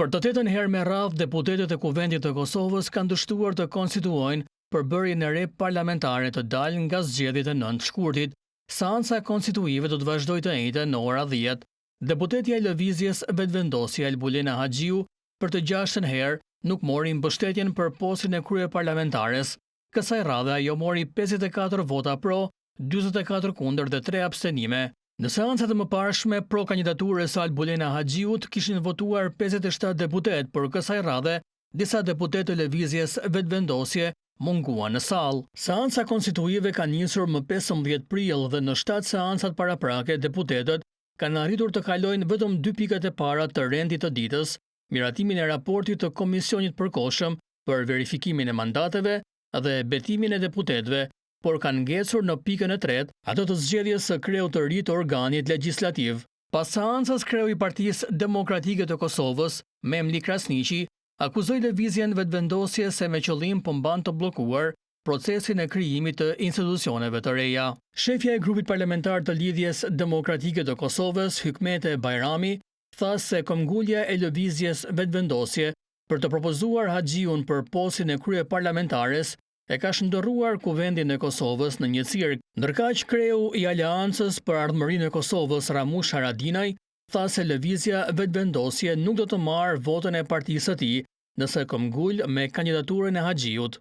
Për të tetën herë me radhë, deputetët e Kuvendit të Kosovës kanë dështuar të konstituojnë përbërjen e re parlamentare të dalë nga zgjedhjet e 9 shkurtit. Seanca konstituive do të vazhdojë të njëjtën në ora 10. Deputetja e Lëvizjes Vetëvendosje Albulena Haxhiu për të 6-ën herë nuk mori mbështetjen për postin e kryeparlamentares. Kësaj radhe ajo mori 54 vota pro, 44 kundër dhe 3 abstenime. Në seancat e mëparshme pro kandidaturës së Albulena Haxhiut kishin votuar 57 deputet, por kësaj radhe disa deputetë të Lëvizjes Vetëvendosje munguan në sallë. Seanca konstituive ka nisur më 15 prill dhe në 7 seancat paraprake deputetët kanë arritur të kalojnë vetëm 2 pikat e para të rendit të ditës, miratimin e raportit të komisionit përkohshëm për verifikimin e mandateve dhe betimin e deputetëve, por kanë ngecur në pikën e tretë ato të zgjedhjes së kreut të ri të organit legjislativ. Pas seancës, kreu i Partisë Demokratike të Kosovës, Memli Krasniqi, akuzoi Lëvizjen Vetëvendosje se me qëllim po mban të bllokuar procesin e krijimit të institucioneve të reja. Shefja e grupit parlamentar të Lidhjes Demokratike të Kosovës, Hykmete Bajrami, tha se këmbgulja e Lëvizjes Vetëvendosje për të propozuar Haxhiun për postin e kryeparlamentares e ka shndërruar Kuvendin e Kosovës në një cirk. Ndërkaq, kreu i Aleancës për Ardhmërinë e Kosovës, Ramush Haradinaj, tha se Lëvizja Vetëvendosje nuk do të marrë votën e partisë së tij nëse këmbgul me kandidaturën e Haxhiut.